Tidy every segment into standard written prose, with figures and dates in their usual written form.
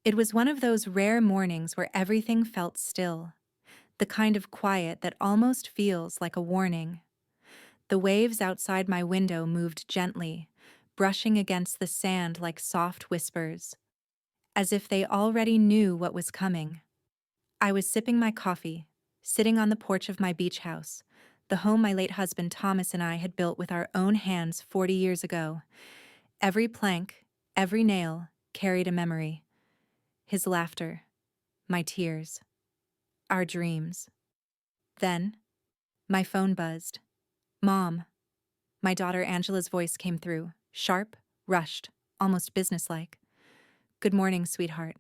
It was one of those rare mornings where everything felt still, the kind of quiet that almost feels like a warning. The waves outside my window moved gently, brushing against the sand like soft whispers, as if they already knew what was coming. I was sipping my coffee, sitting on the porch of my beach house, the home my late husband Thomas and I had built with our own hands 40 years ago. Every plank, every nail, carried a memory. His laughter, my tears, our dreams. Then, my phone buzzed. Mom. My daughter Angela's voice came through, sharp, rushed, almost businesslike. "Good morning, sweetheart,"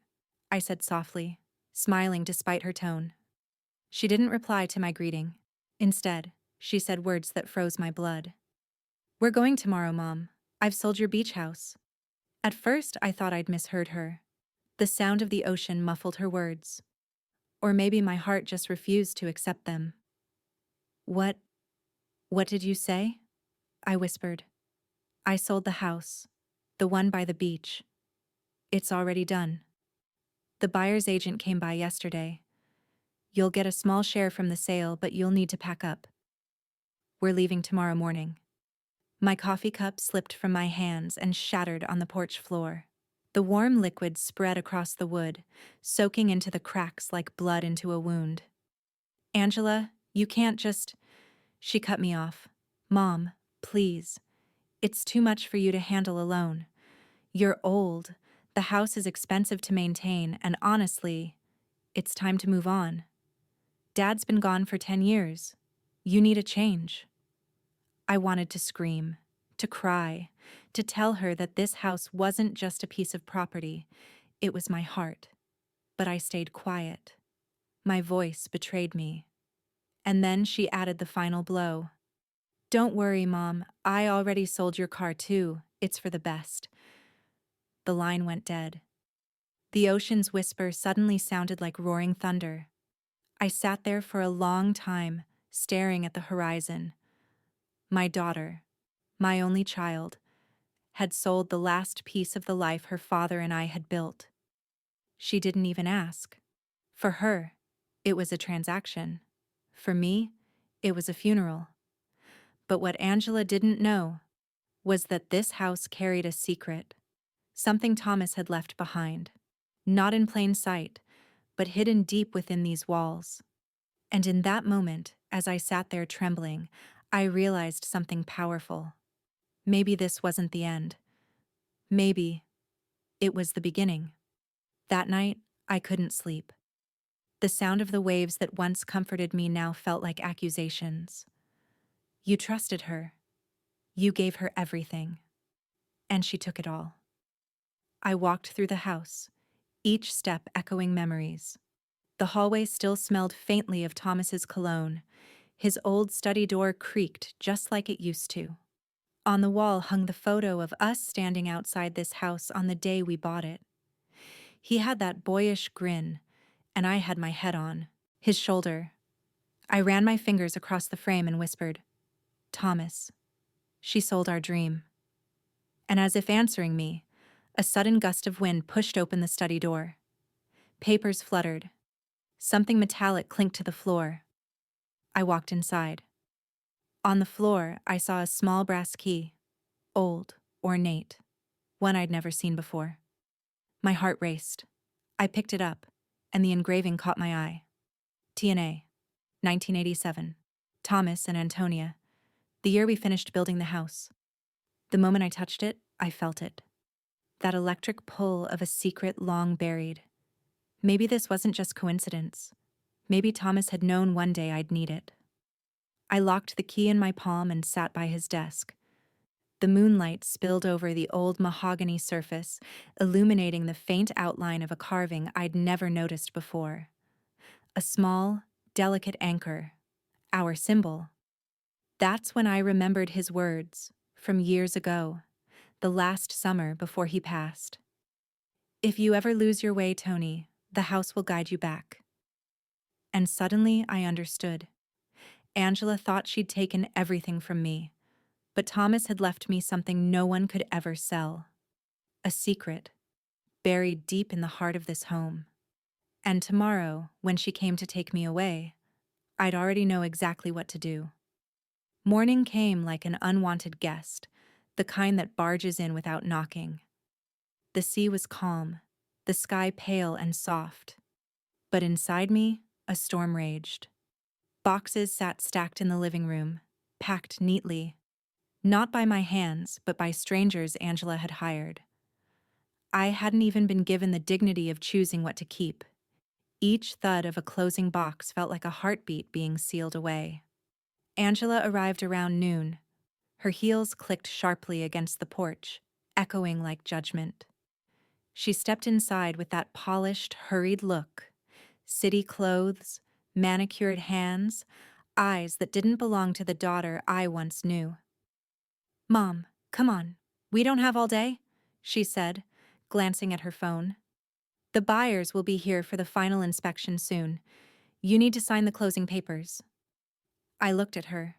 I said softly, smiling despite her tone. She didn't reply to my greeting. Instead, she said words that froze my blood. "We're going tomorrow, Mom. I've sold your beach house." At first, I thought I'd misheard her. The sound of the ocean muffled her words. Or maybe my heart just refused to accept them. "What? What did you say?" I whispered. "I sold the house. The one by the beach. It's already done. The buyer's agent came by yesterday. You'll get a small share from the sale, but you'll need to pack up. We're leaving tomorrow morning." My coffee cup slipped from my hands and shattered on the porch floor. The warm liquid spread across the wood, soaking into the cracks like blood into a wound. "Angela, you can't just—" She cut me off. "Mom, please. It's too much for you to handle alone. You're old, the house is expensive to maintain, and honestly, it's time to move on. Dad's been gone for 10 years. You need a change." I wanted to scream, to cry, to tell her that this house wasn't just a piece of property, it was my heart. But I stayed quiet. My voice betrayed me. And then she added the final blow. "Don't worry, Mom, I already sold your car too. It's for the best." The line went dead. The ocean's whisper suddenly sounded like roaring thunder. I sat there for a long time, staring at the horizon. My daughter, my only child, had sold the last piece of the life her father and I had built. She didn't even ask. For her, it was a transaction. For me, it was a funeral. But what Angela didn't know was that this house carried a secret, something Thomas had left behind, not in plain sight, but hidden deep within these walls. And in that moment, as I sat there trembling, I realized something powerful. Maybe this wasn't the end. Maybe it was the beginning. That night, I couldn't sleep. The sound of the waves that once comforted me now felt like accusations. "You trusted her. You gave her everything. And she took it all." I walked through the house, each step echoing memories. The hallway still smelled faintly of Thomas's cologne. His old study door creaked just like it used to. On the wall hung the photo of us standing outside this house on the day we bought it. He had that boyish grin, and I had my head on his shoulder. I ran my fingers across the frame and whispered, "Thomas, she sold our dream." And as if answering me, a sudden gust of wind pushed open the study door. Papers fluttered. Something metallic clinked to the floor. I walked inside. On the floor, I saw a small brass key, old, ornate, one I'd never seen before. My heart raced. I picked it up, and the engraving caught my eye. TNA, 1987. Thomas and Antonia, the year we finished building the house. The moment I touched it, I felt it. That electric pull of a secret long buried. Maybe this wasn't just coincidence. Maybe Thomas had known one day I'd need it. I locked the key in my palm and sat by his desk. The moonlight spilled over the old mahogany surface, illuminating the faint outline of a carving I'd never noticed before. A small, delicate anchor, our symbol. That's when I remembered his words from years ago, the last summer before he passed. "If you ever lose your way, Tony, the house will guide you back." And suddenly I understood. Angela thought she'd taken everything from me, but Thomas had left me something no one could ever sell. A secret. buried deep in the heart of this home. And tomorrow, when she came to take me away, I'd already know exactly what to do. Morning came like an unwanted guest, the kind that barges in without knocking. The sea was calm, the sky pale and soft. But inside me, a storm raged. Boxes sat stacked in the living room, packed neatly, not by my hands, but by strangers Angela had hired. I hadn't even been given the dignity of choosing what to keep. Each thud of a closing box felt like a heartbeat being sealed away. Angela arrived around noon. Her heels clicked sharply against the porch, echoing like judgment. She stepped inside with that polished, hurried look. City clothes, manicured hands, eyes that didn't belong to the daughter I once knew. "Mom, come on. We don't have all day," she said, glancing at her phone. "The buyers will be here for the final inspection soon. You need to sign the closing papers." I looked at her.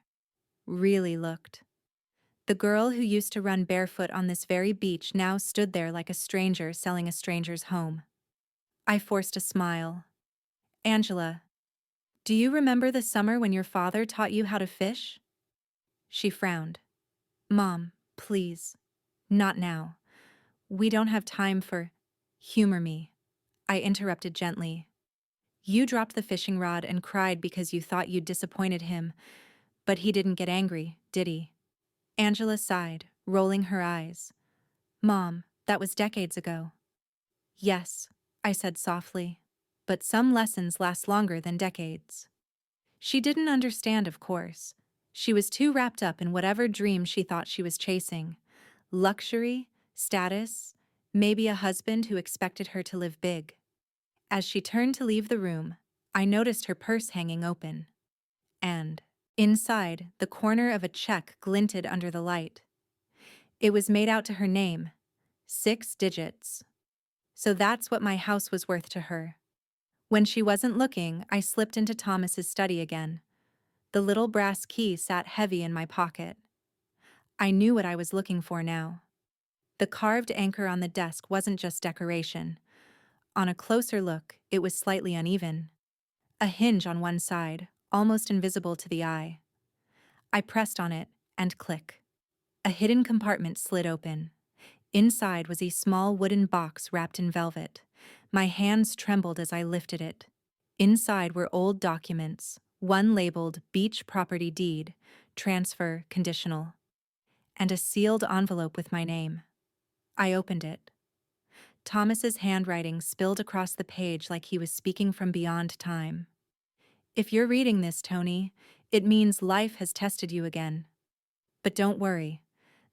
Really looked. The girl who used to run barefoot on this very beach now stood there like a stranger selling a stranger's home. I forced a smile. "Angela, do you remember the summer when your father taught you how to fish?" She frowned. "Mom, please. Not now. We don't have time for—" "Humor me," I interrupted gently. "You dropped the fishing rod and cried because you thought you'd disappointed him, but he didn't get angry, did he?" Angela sighed, rolling her eyes. "Mom, that was decades ago." "Yes," I said softly, "but some lessons last longer than decades." She didn't understand, of course. She was too wrapped up in whatever dream she thought she was chasing. Luxury, status, maybe a husband who expected her to live big. As she turned to leave the room, I noticed her purse hanging open. And, inside, the corner of a check glinted under the light. It was made out to her name. 6 digits. So that's what my house was worth to her. When she wasn't looking, I slipped into Thomas's study again. The little brass key sat heavy in my pocket. I knew what I was looking for now. The carved anchor on the desk wasn't just decoration. On a closer look, it was slightly uneven. A hinge on one side, almost invisible to the eye. I pressed on it, and click. A hidden compartment slid open. Inside was a small wooden box wrapped in velvet. My hands trembled as I lifted it. Inside were old documents, one labeled Beach Property Deed, Transfer Conditional, and a sealed envelope with my name. I opened it. Thomas's handwriting spilled across the page like he was speaking from beyond time. "If you're reading this, Tony, it means life has tested you again. But don't worry,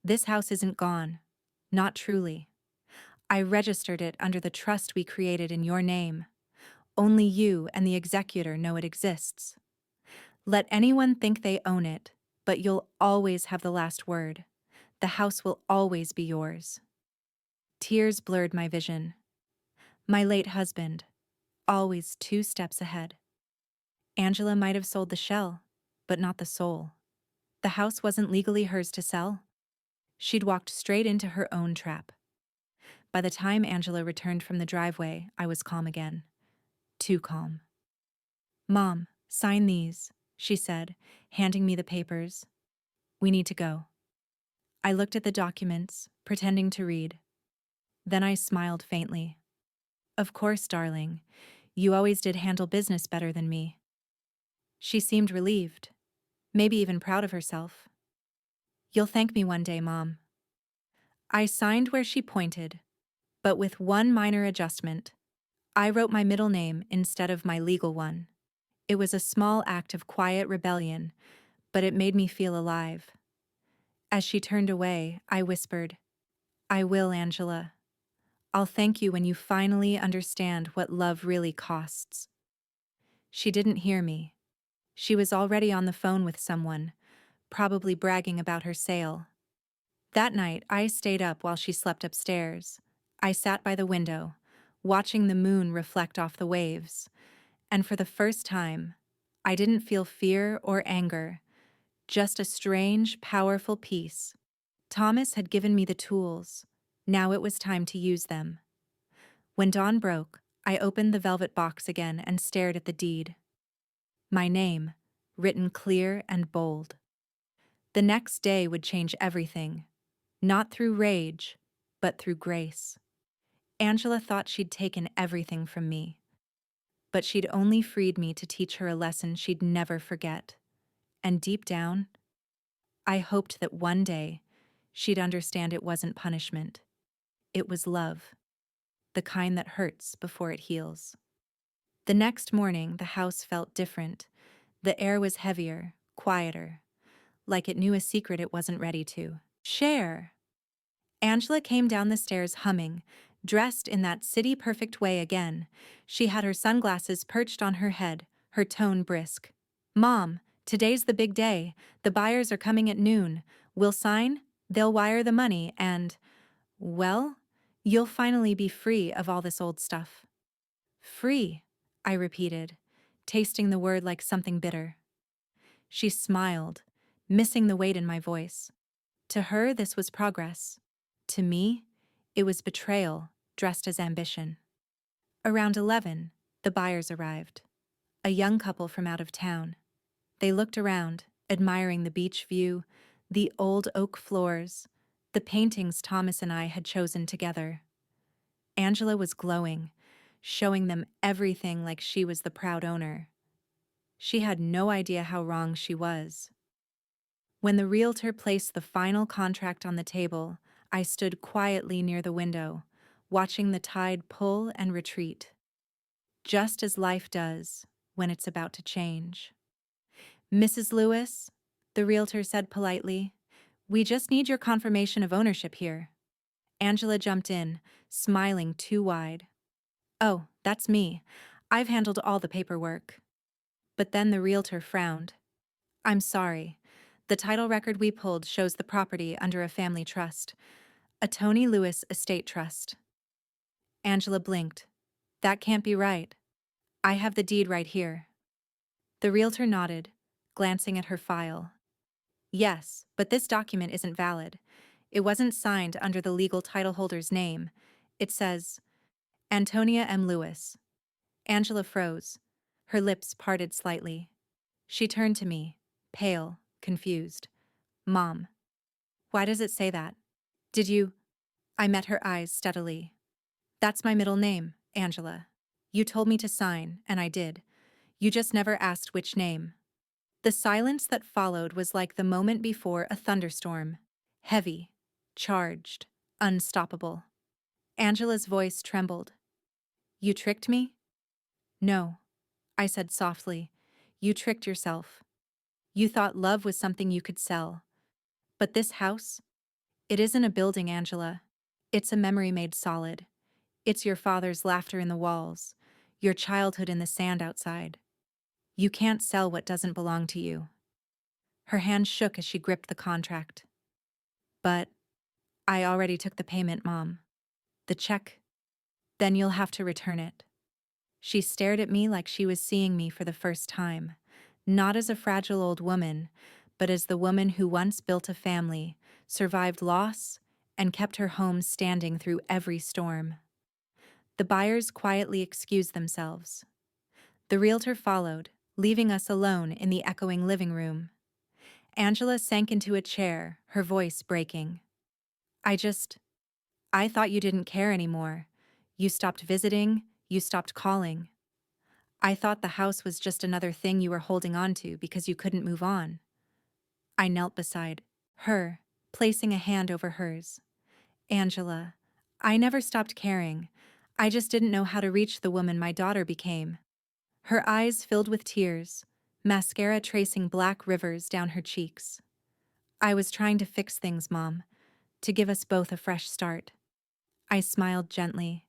this house isn't gone. Not truly. I registered it under the trust we created in your name. Only you and the executor know it exists. Let anyone think they own it, but you'll always have the last word. The house will always be yours." Tears blurred my vision. My late husband, always 2 steps ahead. Angela might have sold the shell, but not the soul. The house wasn't legally hers to sell. She'd walked straight into her own trap. By the time Angela returned from the driveway, I was calm again. Too calm. "Mom, sign these," she said, handing me the papers. "We need to go." I looked at the documents, pretending to read. Then I smiled faintly. "Of course, darling. You always did handle business better than me." She seemed relieved, maybe even proud of herself. "You'll thank me one day, Mom." I signed where she pointed, but with one minor adjustment. I wrote my middle name instead of my legal one. It was a small act of quiet rebellion, but it made me feel alive. As she turned away, I whispered, "I will, Angela. I'll thank you when you finally understand what love really costs." She didn't hear me. She was already on the phone with someone, probably bragging about her sale. That night, I stayed up while she slept upstairs. I sat by the window, watching the moon reflect off the waves, and for the first time, I didn't feel fear or anger, just a strange, powerful peace. Thomas had given me the tools. Now it was time to use them. When dawn broke, I opened the velvet box again and stared at the deed. My name, written clear and bold. The next day would change everything, not through rage, but through grace. Angela thought she'd taken everything from me, but she'd only freed me to teach her a lesson she'd never forget. And deep down, I hoped that one day she'd understand it wasn't punishment. It was love, the kind that hurts before it heals. The next morning, the house felt different. The air was heavier, quieter, like it knew a secret it wasn't ready to share. Angela came down the stairs humming, dressed in that city-perfect way again. She had her sunglasses perched on her head, her tone brisk. "Mom, today's the big day. The buyers are coming at noon. We'll sign, they'll wire the money, and, well, you'll finally be free of all this old stuff." "Free," I repeated, tasting the word like something bitter. She smiled, missing the weight in my voice. To her, this was progress. To me, it was betrayal dressed as ambition. Around 11, the buyers arrived. A young couple from out of town. They looked around, admiring the beach view, the old oak floors, the paintings Thomas and I had chosen together. Angela was glowing, showing them everything like she was the proud owner. She had no idea how wrong she was. When the realtor placed the final contract on the table, I stood quietly near the window, watching the tide pull and retreat. Just as life does when it's about to change. "Mrs. Lewis," the realtor said politely, "we just need your confirmation of ownership here." Angela jumped in, smiling too wide. "Oh, that's me. I've handled all the paperwork." But then the realtor frowned. "I'm sorry. The title record we pulled shows the property under a family trust, a Tony Lewis estate trust." Angela blinked. "That can't be right. I have the deed right here." The realtor nodded, glancing at her file. "Yes, but this document isn't valid. It wasn't signed under the legal title holder's name. It says, Antonia M. Lewis." Angela froze, her lips parted slightly. She turned to me, pale, confused. "Mom, why does it say that? Did you—" I met her eyes steadily. "That's my middle name, Angela. You told me to sign, and I did. You just never asked which name." The silence that followed was like the moment before a thunderstorm. Heavy, charged, unstoppable. Angela's voice trembled. "You tricked me?" "No," I said softly. "You tricked yourself. You thought love was something you could sell. But this house? It isn't a building, Angela. It's a memory made solid. It's your father's laughter in the walls, your childhood in the sand outside. You can't sell what doesn't belong to you." Her hand shook as she gripped the contract. "But I already took the payment, Mom. The check. Then you'll have to return it." She stared at me like she was seeing me for the first time, not as a fragile old woman, but as the woman who once built a family, survived loss, and kept her home standing through every storm. The buyers quietly excused themselves. The realtor followed, leaving us alone in the echoing living room. Angela sank into a chair, her voice breaking. I thought you didn't care anymore. You stopped visiting, you stopped calling. I thought the house was just another thing you were holding on to because you couldn't move on." I knelt beside her, placing a hand over hers. "Angela, I never stopped caring. I just didn't know how to reach the woman my daughter became." Her eyes filled with tears, mascara tracing black rivers down her cheeks. "I was trying to fix things, Mom, to give us both a fresh start." I smiled gently.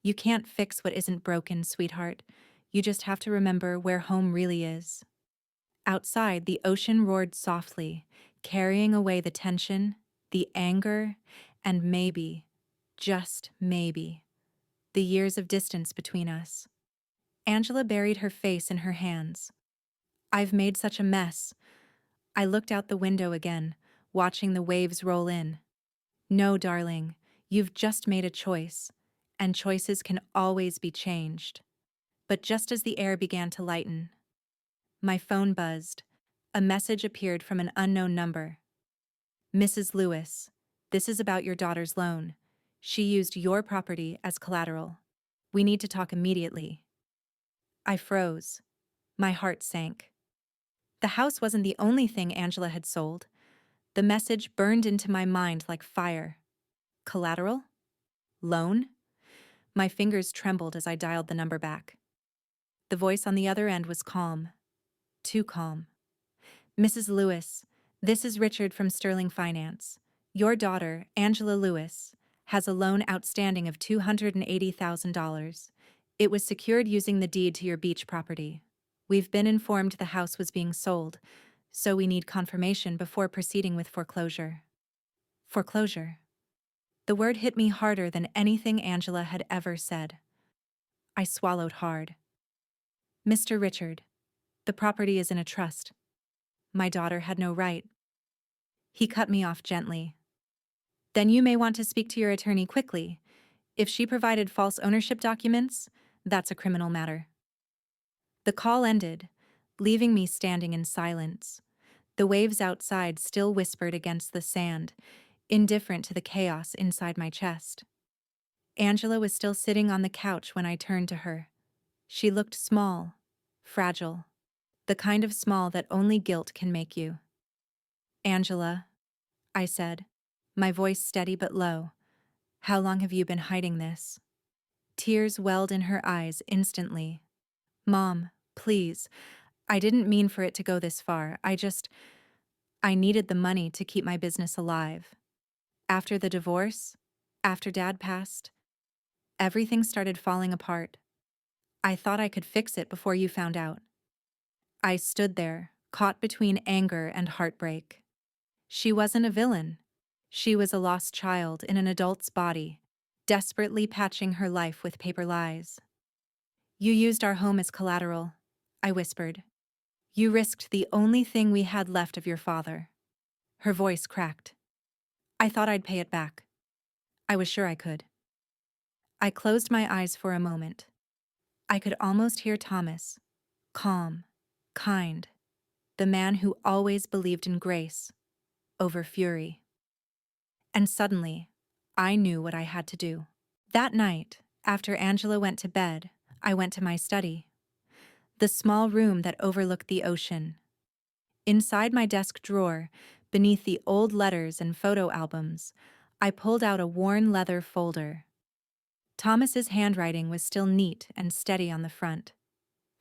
"You can't fix what isn't broken, sweetheart. You just have to remember where home really is." Outside, the ocean roared softly, carrying away the tension, the anger, and maybe, just maybe, the years of distance between us. Angela buried her face in her hands. "I've made such a mess." I looked out the window again, watching the waves roll in. "No, darling, you've just made a choice, and choices can always be changed. But just as the air began to lighten, my phone buzzed. A message appeared from an unknown number. Mrs. Lewis, this is about your daughter's loan. She used your property as collateral. We need to talk immediately. I froze. My heart sank. The house wasn't the only thing Angela had sold. The message burned into my mind like fire. Collateral? Loan? My fingers trembled as I dialed the number back. The voice on the other end was calm. Too calm. Mrs. Lewis, this is Richard from Sterling Finance. Your daughter, Angela Lewis, has a loan outstanding of $280,000. It was secured using the deed to your beach property. We've been informed the house was being sold, so we need confirmation before proceeding with foreclosure. Foreclosure. The word hit me harder than anything Angela had ever said. I swallowed hard. Mr. Richard, the property is in a trust. My daughter had no right. He cut me off gently. Then you may want to speak to your attorney quickly. If she provided false ownership documents, that's a criminal matter. The call ended, leaving me standing in silence. The waves outside still whispered against the sand, indifferent to the chaos inside my chest. Angela was still sitting on the couch when I turned to her. She looked small, fragile, the kind of small that only guilt can make you. Angela, I said, my voice steady but low, how long have you been hiding this? Tears welled in her eyes instantly. Mom, please, I didn't mean for it to go this far. I needed the money to keep my business alive. After the divorce, after Dad passed, everything started falling apart. I thought I could fix it before you found out. I stood there, caught between anger and heartbreak. She wasn't a villain. She was a lost child in an adult's body, desperately patching her life with paper lies. You used our home as collateral, I whispered. You risked the only thing we had left of your father. Her voice cracked. I thought I'd pay it back. I was sure I could. I closed my eyes for a moment. I could almost hear Thomas, calm, kind, the man who always believed in grace over fury. And suddenly, I knew what I had to do. That night, after Angela went to bed, I went to my study, the small room that overlooked the ocean. Inside my desk drawer, beneath the old letters and photo albums, I pulled out a worn leather folder. Thomas's handwriting was still neat and steady on the front.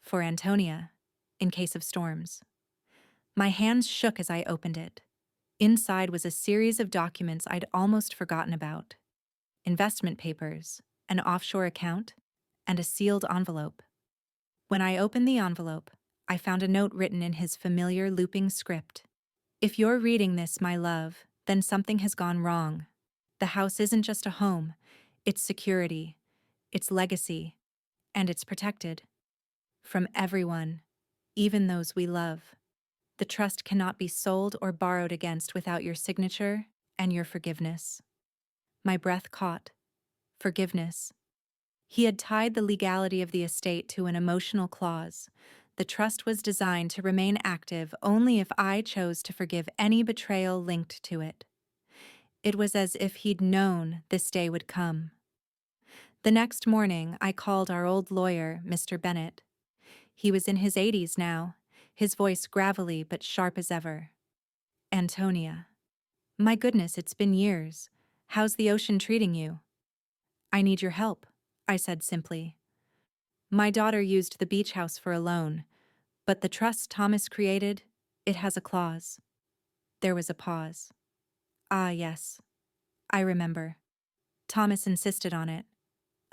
For Antonia, in case of storms. My hands shook as I opened it. Inside was a series of documents I'd almost forgotten about. Investment papers, an offshore account, and a sealed envelope. When I opened the envelope, I found a note written in his familiar looping script. If you're reading this, my love, then something has gone wrong. The house isn't just a home, it's security, it's legacy, and it's protected. From everyone, even those we love. The trust cannot be sold or borrowed against without your signature and your forgiveness. My breath caught. Forgiveness. He had tied the legality of the estate to an emotional clause. The trust was designed to remain active only if I chose to forgive any betrayal linked to it. It was as if he'd known this day would come. The next morning, I called our old lawyer, Mr. Bennett. He was in his 80s now, his voice gravelly but sharp as ever. Antonia. My goodness, it's been years. How's the ocean treating you? I need your help, I said simply. My daughter used the beach house for a loan, but the trust Thomas created, it has a clause. There was a pause. Ah, yes. I remember. Thomas insisted on it.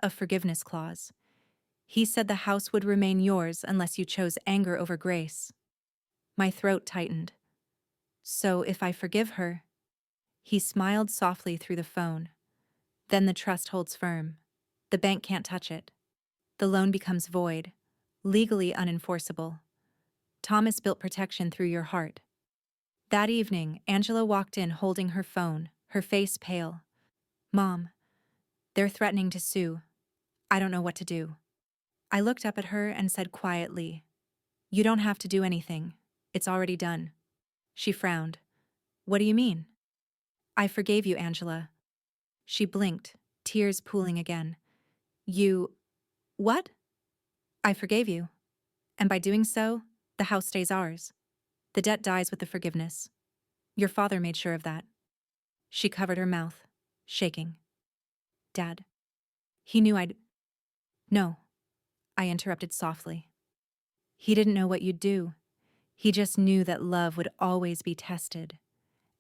A forgiveness clause. He said the house would remain yours unless you chose anger over grace. My throat tightened. So if I forgive her... He smiled softly through the phone. Then the trust holds firm. The bank can't touch it. The loan becomes void, legally unenforceable. Thomas built protection through your heart. That evening, Angela walked in holding her phone, her face pale. Mom, they're threatening to sue. I don't know what to do. I looked up at her and said quietly, "You don't have to do anything. It's already done." She frowned. "What do you mean?" "I forgave you, Angela." She blinked, tears pooling again. "You... what?" "I forgave you. And by doing so, the house stays ours. The debt dies with the forgiveness. Your father made sure of that." She covered her mouth, shaking. "Dad. He knew I'd..." "No," I interrupted softly. "He didn't know what you'd do. He just knew that love would always be tested,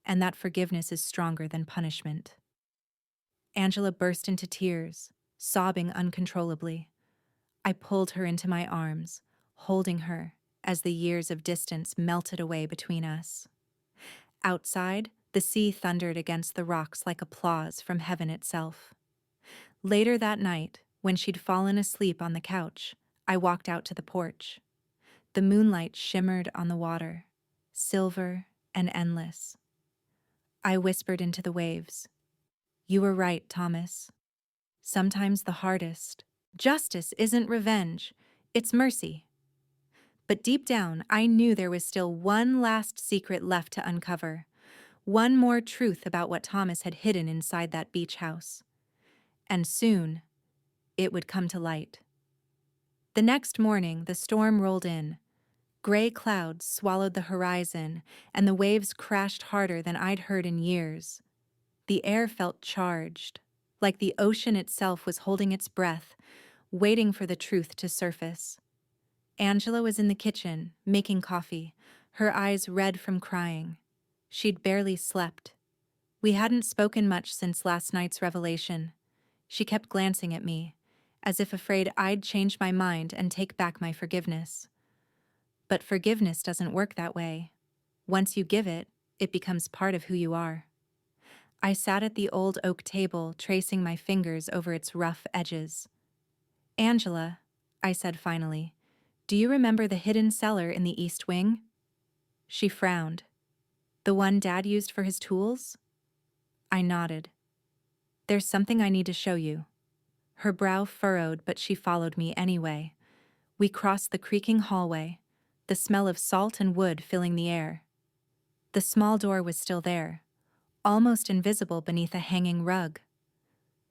and that forgiveness is stronger than punishment." Angela burst into tears, sobbing uncontrollably. I pulled her into my arms, holding her as the years of distance melted away between us. Outside, the sea thundered against the rocks like applause from heaven itself. Later that night, when she'd fallen asleep on the couch, I walked out to the porch. The moonlight shimmered on the water, silver and endless. I whispered into the waves, "You were right, Thomas. Sometimes the hardest. Justice isn't revenge, it's mercy." But deep down, I knew there was still one last secret left to uncover, one more truth about what Thomas had hidden inside that beach house. And soon, it would come to light. The next morning, the storm rolled in. Gray clouds swallowed the horizon, and the waves crashed harder than I'd heard in years. The air felt charged, like the ocean itself was holding its breath, waiting for the truth to surface. Angela was in the kitchen, making coffee, her eyes red from crying. She'd barely slept. We hadn't spoken much since last night's revelation. She kept glancing at me, as if afraid I'd change my mind and take back my forgiveness. But forgiveness doesn't work that way. Once you give it, it becomes part of who you are. I sat at the old oak table, tracing my fingers over its rough edges. "Angela," I said finally, "do you remember the hidden cellar in the East Wing?" She frowned. "The one Dad used for his tools?" I nodded. "There's something I need to show you." Her brow furrowed, but she followed me anyway. We crossed the creaking hallway, the smell of salt and wood filling the air. The small door was still there, almost invisible beneath a hanging rug.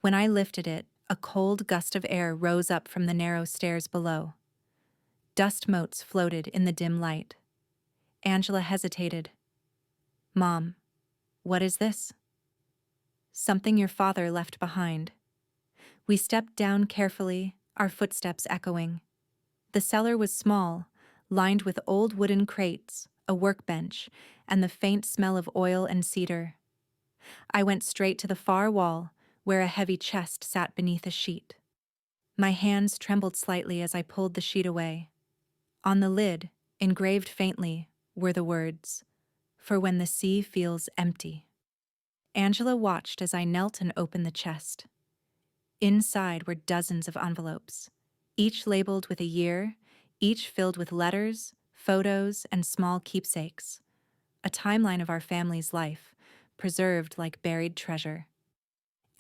When I lifted it, a cold gust of air rose up from the narrow stairs below. Dust motes floated in the dim light. Angela hesitated. "Mom, what is this?" "Something your father left behind." We stepped down carefully, our footsteps echoing. The cellar was small, lined with old wooden crates, a workbench, and the faint smell of oil and cedar. I went straight to the far wall, where a heavy chest sat beneath a sheet. My hands trembled slightly as I pulled the sheet away. On the lid, engraved faintly, were the words, "For when the sea feels empty." Angela watched as I knelt and opened the chest. Inside were dozens of envelopes, each labeled with a year, each filled with letters, photos, and small keepsakes. A timeline of our family's life, preserved like buried treasure.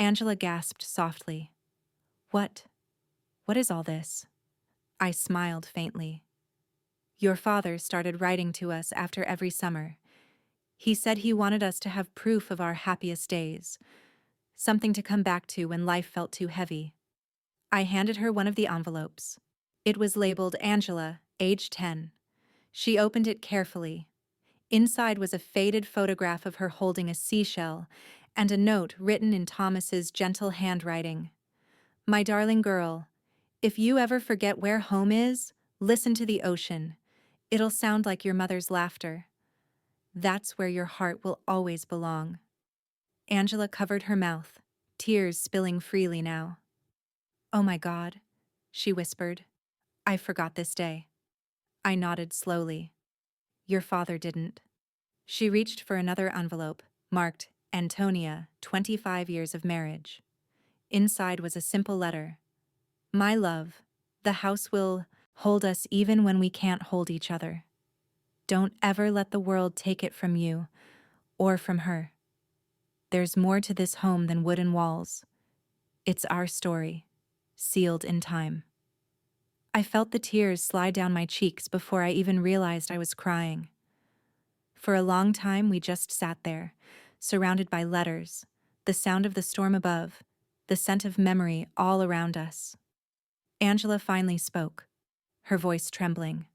Angela gasped softly. What is all this?" I smiled faintly. "Your father started writing to us after every summer. He said he wanted us to have proof of our happiest days, something to come back to when life felt too heavy." I handed her one of the envelopes. It was labeled Angela, age 10. She opened it carefully. Inside was a faded photograph of her holding a seashell and a note written in Thomas's gentle handwriting. "My darling girl, if you ever forget where home is, listen to the ocean. It'll sound like your mother's laughter. That's where your heart will always belong." Angela covered her mouth, tears spilling freely now. "Oh my God," she whispered. "I forgot this day." I nodded slowly. "Your father didn't." She reached for another envelope, marked Antonia, 25 years of marriage. Inside was a simple letter. "My love, the house will hold us even when we can't hold each other. Don't ever let the world take it from you or from her. There's more to this home than wooden walls. It's our story. sealed in time. I felt the tears slide down my cheeks before I even realized I was crying. For a long time, we just sat there, surrounded by letters, the sound of the storm above, the scent of memory all around us. Angela finally spoke, her voice trembling.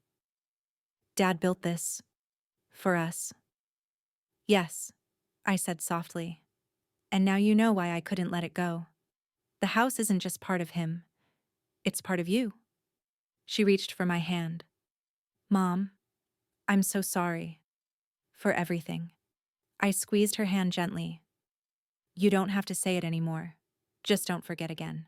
"Dad built this. For us." "Yes," I said softly. "And now you know why I couldn't let it go. The house isn't just part of him. It's part of you." She reached for my hand. "Mom, I'm so sorry. For everything." I squeezed her hand gently. "You don't have to say it anymore. Just don't forget again."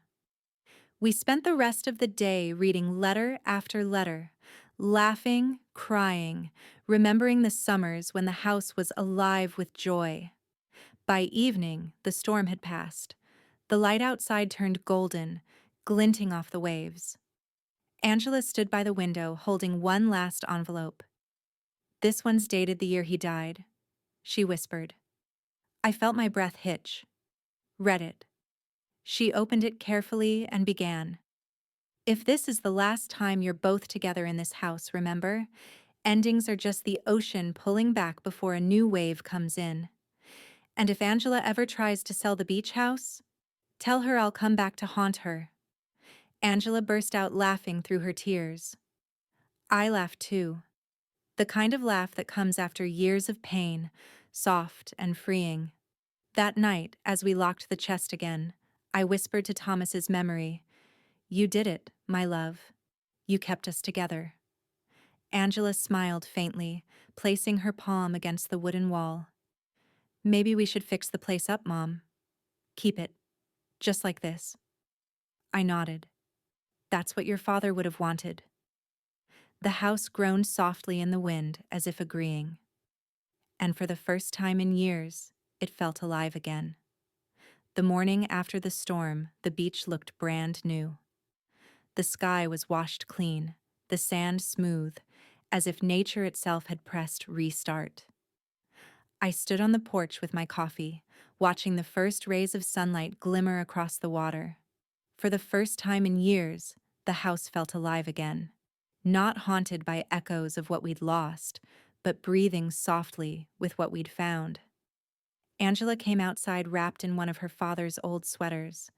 We spent the rest of the day reading letter after letter, laughing, crying, remembering the summers when the house was alive with joy. By evening, the storm had passed. The light outside turned golden, glinting off the waves. Angela stood by the window holding one last envelope. "This one's dated the year he died," she whispered. I felt my breath hitch. Read it. She opened it carefully and began. "If this is the last time you're both together in this house, remember? Endings are just the ocean pulling back before a new wave comes in. And if Angela ever tries to sell the beach house, tell her I'll come back to haunt her." Angela burst out laughing through her tears. I laughed too. The kind of laugh that comes after years of pain, soft and freeing. That night, as we locked the chest again, I whispered to Thomas's memory, "You did it, my love. You kept us together." Angela smiled faintly, placing her palm against the wooden wall. "Maybe we should fix the place up, Mom. Keep it, just like this." I nodded. "That's what your father would have wanted." The house groaned softly in the wind as if agreeing. And for the first time in years, it felt alive again. The morning after the storm, the beach looked brand new. The sky was washed clean, the sand smooth, as if nature itself had pressed restart. I stood on the porch with my coffee, watching the first rays of sunlight glimmer across the water. For the first time in years, the house felt alive again. Not haunted by echoes of what we'd lost, but breathing softly with what we'd found. Angela came outside wrapped in one of her father's old sweaters.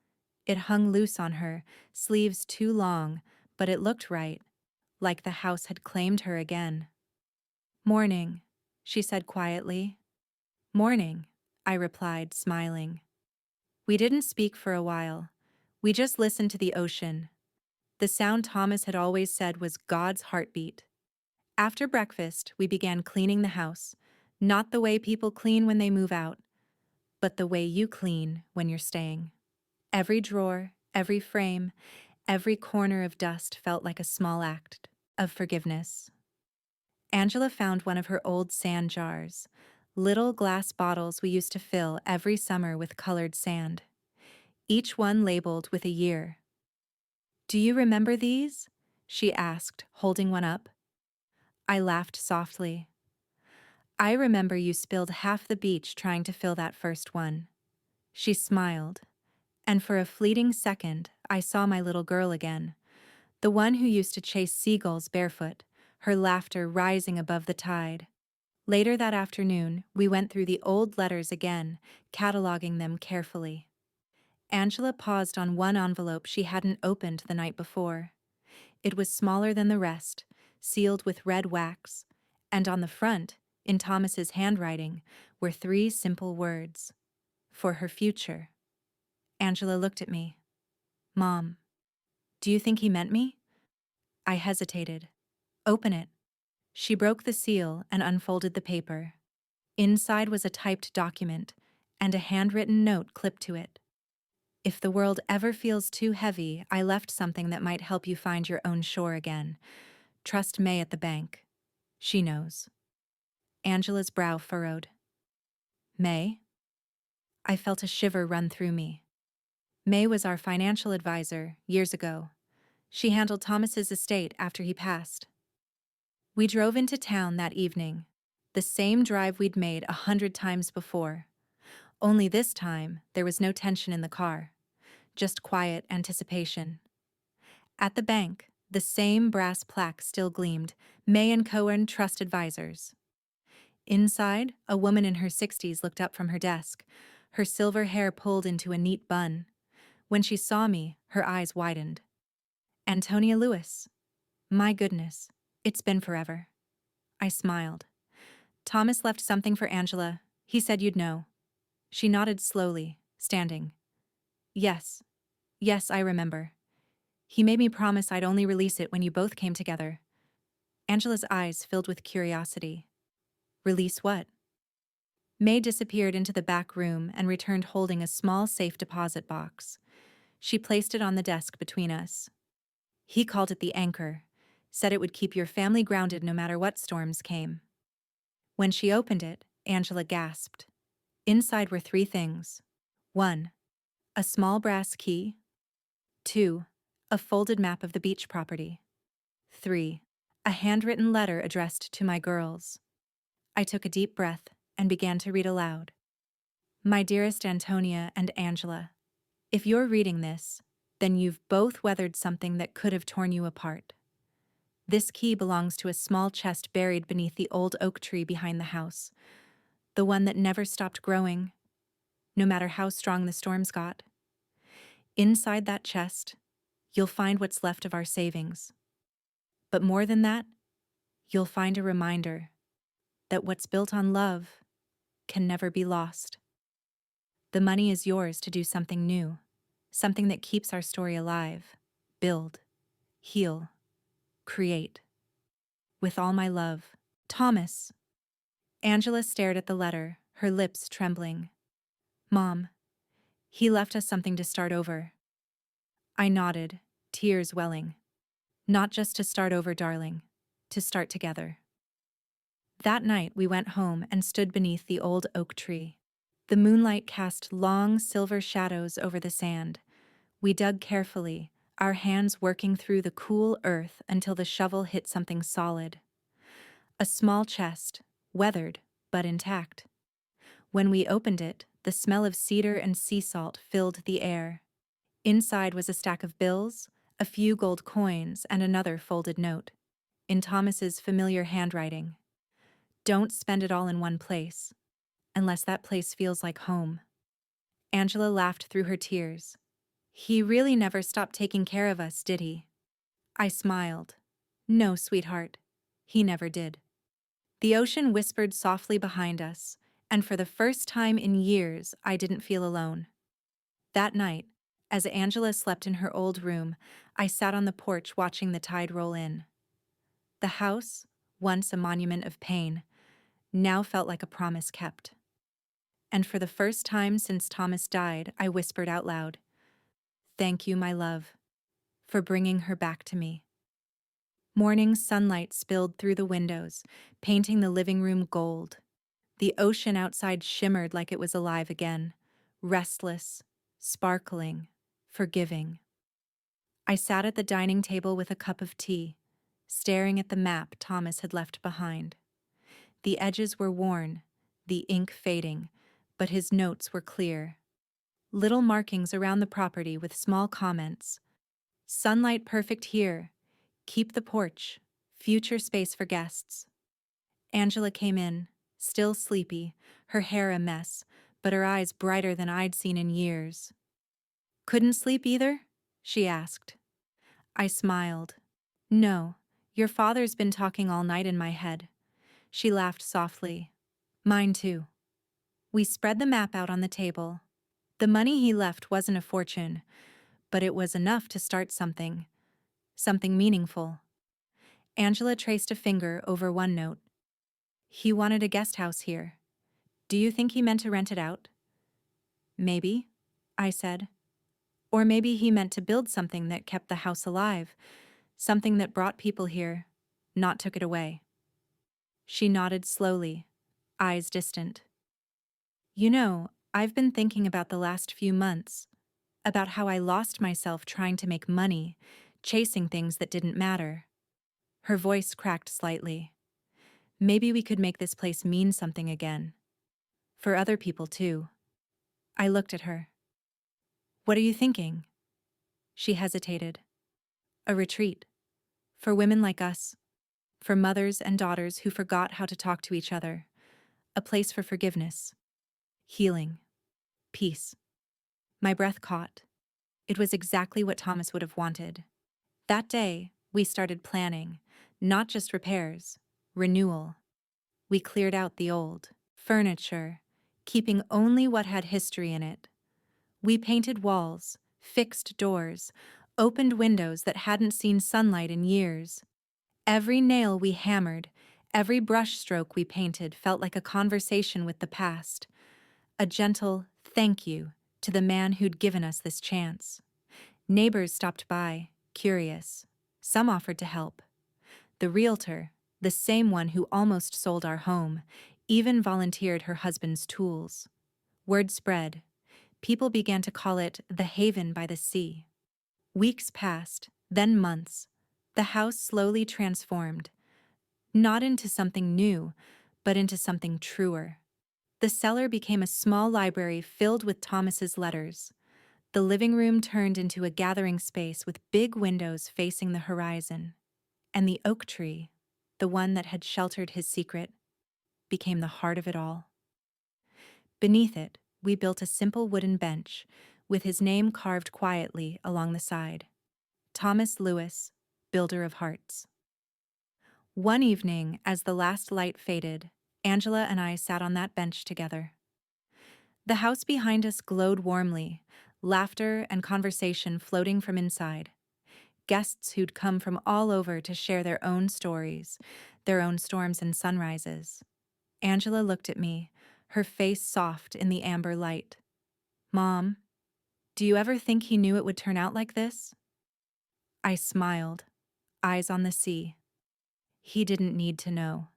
It hung loose on her, sleeves too long, but it looked right, like the house had claimed her again. "Morning," she said quietly. "Morning," I replied, smiling. We didn't speak for a while. We just listened to the ocean. The sound Thomas had always said was God's heartbeat. After breakfast, we began cleaning the house, not the way people clean when they move out, but the way you clean when you're staying. Every drawer, every frame, every corner of dust felt like a small act of forgiveness. Angela found one of her old sand jars, little glass bottles we used to fill every summer with colored sand, each one labeled with a year. "Do you remember these?" she asked, holding one up. I laughed softly. "I remember you spilled half the beach trying to fill that first one." She smiled, and for a fleeting second, I saw my little girl again, the one who used to chase seagulls barefoot, her laughter rising above the tide. Later that afternoon, we went through the old letters again, cataloging them carefully. Angela paused on one envelope she hadn't opened the night before. It was smaller than the rest, sealed with red wax, and on the front, in Thomas's handwriting, were 3 simple words. For her future. Angela looked at me. "Mom, do you think he meant me?" I hesitated. "Open it." She broke the seal and unfolded the paper. Inside was a typed document, and a handwritten note clipped to it. "If the world ever feels too heavy, I left something that might help you find your own shore again. Trust May at the bank. She knows." Angela's brow furrowed. "May?" I felt a shiver run through me. May was our financial advisor years ago. She handled Thomas's estate after he passed. We drove into town that evening, the same drive we'd made 100 times before. Only this time, there was no tension in the car, just quiet anticipation. At the bank, the same brass plaque still gleamed, May and Cohen Trust Advisors. Inside, a woman in her 60s looked up from her desk, her silver hair pulled into a neat bun. When she saw me, her eyes widened. Antonia Lewis. My goodness, it's been forever. I smiled. Thomas left something for Angela. He said you'd know. She nodded slowly, standing. Yes. Yes, I remember. He made me promise I'd only release it when you both came together. Angela's eyes filled with curiosity. Release what? May disappeared into the back room and returned holding a small safe deposit box. She placed it on the desk between us. He called it the anchor, said it would keep your family grounded no matter what storms came. When she opened it, Angela gasped. Inside were 3 things. 1. A small brass key. 2. A folded map of the beach property. 3. A handwritten letter addressed to my girls. I took a deep breath and began to read aloud. My dearest Antonia and Angela, if you're reading this, then you've both weathered something that could have torn you apart. This key belongs to a small chest buried beneath the old oak tree behind the house, the one that never stopped growing, no matter how strong the storms got. Inside that chest, you'll find what's left of our savings. But more than that, you'll find a reminder that what's built on love can never be lost. The money is yours to do something new, something that keeps our story alive, build, heal, create. With all my love, Thomas. Angela stared at the letter, her lips trembling. Mom, he left us something to start over. I nodded, tears welling. Not just to start over, darling, to start together. That night we went home and stood beneath the old oak tree. The moonlight cast long silver shadows over the sand. We dug carefully, our hands working through the cool earth until the shovel hit something solid. A small chest, weathered but intact. When we opened it, the smell of cedar and sea salt filled the air. Inside was a stack of bills, a few gold coins, and another folded note. In Thomas's familiar handwriting. Don't spend it all in one place, unless that place feels like home. Angela laughed through her tears. He really never stopped taking care of us, did he? I smiled. No, sweetheart, he never did. The ocean whispered softly behind us, and for the first time in years, I didn't feel alone. That night, as Angela slept in her old room, I sat on the porch watching the tide roll in. The house, once a monument of pain, now felt like a promise kept. And for the first time since Thomas died, I whispered out loud, "Thank you, my love, for bringing her back to me." Morning sunlight spilled through the windows, painting the living room gold. The ocean outside shimmered like it was alive again, restless, sparkling, forgiving. I sat at the dining table with a cup of tea, staring at the map Thomas had left behind. The edges were worn, the ink fading, but his notes were clear. Little markings around the property with small comments. Sunlight perfect here. Keep the porch. Future space for guests. Angela came in, still sleepy, her hair a mess, but her eyes brighter than I'd seen in years. Couldn't sleep either? She asked. I smiled. No, your father's been talking all night in my head. She laughed softly. Mine too. We spread the map out on the table. The money he left wasn't a fortune, but it was enough to start something meaningful. Angela traced a finger over one note. He wanted a guest house here. Do you think he meant to rent it out? Maybe, I said. Or maybe he meant to build something that kept the house alive, something that brought people here, not took it away. She nodded slowly, eyes distant. You know, I've been thinking about the last few months, about how I lost myself trying to make money, chasing things that didn't matter. Her voice cracked slightly. Maybe we could make this place mean something again. For other people, too. I looked at her. What are you thinking? She hesitated. A retreat. For women like us. For mothers and daughters who forgot how to talk to each other. A place for forgiveness. Healing. Peace. My breath caught. It was exactly what Thomas would have wanted. That day, we started planning. Not just repairs. Renewal. We cleared out the old furniture, keeping only what had history in it. We painted walls, fixed doors, opened windows that hadn't seen sunlight in years. Every nail we hammered, every brushstroke we painted felt like a conversation with the past, a gentle thank you to the man who'd given us this chance. Neighbors stopped by, curious. Some offered to help. The realtor, the same one who almost sold our home, even volunteered her husband's tools. Word spread. People began to call it the haven by the sea. Weeks passed, then months. The house slowly transformed, not into something new, but into something truer. The cellar became a small library filled with Thomas's letters. The living room turned into a gathering space with big windows facing the horizon. And the oak tree, the one that had sheltered his secret, became the heart of it all. Beneath it, we built a simple wooden bench, with his name carved quietly along the side. Thomas Lewis, Builder of Hearts. One evening, as the last light faded, Angela and I sat on that bench together. The house behind us glowed warmly, laughter and conversation floating from inside. Guests who'd come from all over to share their own stories, their own storms and sunrises. Angela looked at me, her face soft in the amber light. "Mom, do you ever think he knew it would turn out like this?" I smiled, eyes on the sea. He didn't need to know.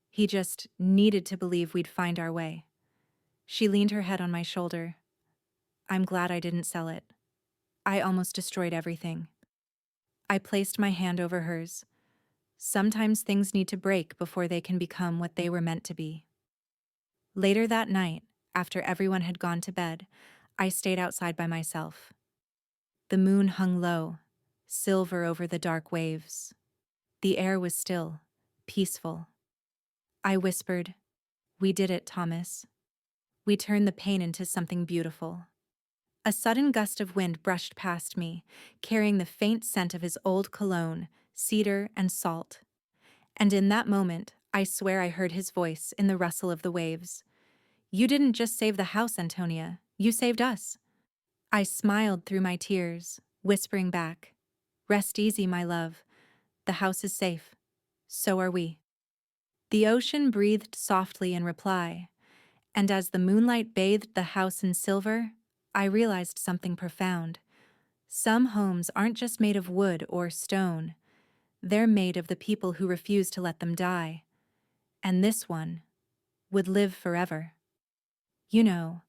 He just needed to believe we'd find our way. She leaned her head on my shoulder. "I'm glad I didn't sell it. I almost destroyed everything." I placed my hand over hers. Sometimes things need to break before they can become what they were meant to be. Later that night, after everyone had gone to bed, I stayed outside by myself. The moon hung low, silver over the dark waves. The air was still, peaceful. I whispered, "We did it, Thomas. We turned the pain into something beautiful." A sudden gust of wind brushed past me, carrying the faint scent of his old cologne, cedar and salt. And in that moment, I swear I heard his voice in the rustle of the waves. "You didn't just save the house, Antonia. You saved us." I smiled through my tears, whispering back, "Rest easy, my love. The house is safe. So are we." The ocean breathed softly in reply, and as the moonlight bathed the house in silver, I realized something profound. Some homes aren't just made of wood or stone. They're made of the people who refuse to let them die. And this one would live forever. You know,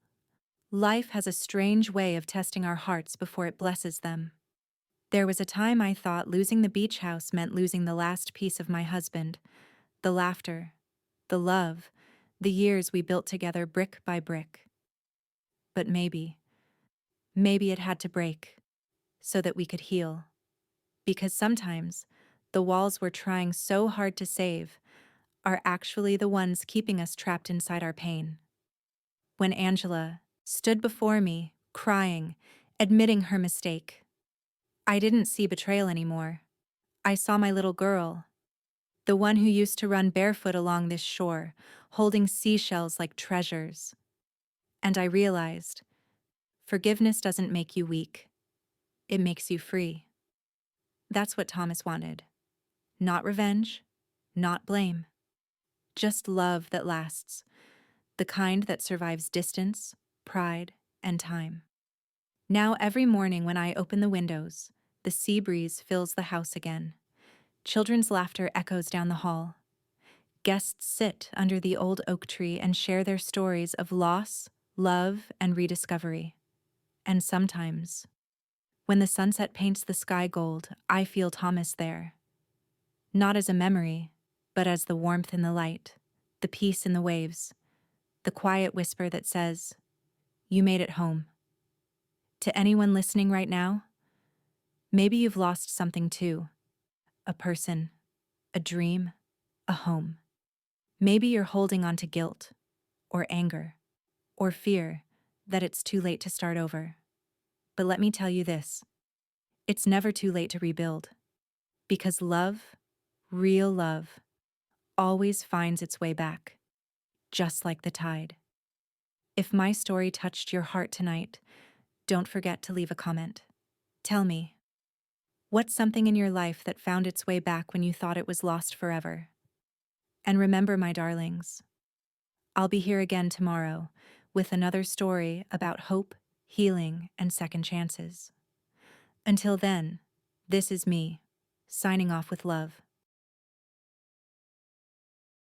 life has a strange way of testing our hearts before it blesses them. There was a time I thought losing the beach house meant losing the last piece of my husband, the laughter, the love, the years we built together brick by brick. But maybe it had to break so that we could heal. Because sometimes the walls we're trying so hard to save are actually the ones keeping us trapped inside our pain. When Angela stood before me, crying, admitting her mistake, I didn't see betrayal anymore. I saw my little girl, the one who used to run barefoot along this shore, holding seashells like treasures. And I realized, forgiveness doesn't make you weak. It makes you free. That's what Thomas wanted. Not revenge, not blame. Just love that lasts, the kind that survives distance, pride, and time. Now every morning when I open the windows, the sea breeze fills the house again. Children's laughter echoes down the hall. Guests sit under the old oak tree and share their stories of loss, love, and rediscovery. And sometimes, when the sunset paints the sky gold, I feel Thomas there. Not as a memory, but as the warmth in the light, the peace in the waves, the quiet whisper that says, "You made it home." To anyone listening right now, Maybe you've lost something too: a person, a dream, a home. Maybe you're holding on to guilt, or anger, or fear that it's too late to start over. But let me tell you this: it's never too late to rebuild. Because love, real love, always finds its way back, just like the tide. If my story touched your heart tonight, don't forget to leave a comment. Tell me, what's something in your life that found its way back when you thought it was lost forever? And remember, my darlings, I'll be here again tomorrow with another story about hope, healing, and second chances. Until then, this is me, signing off with love.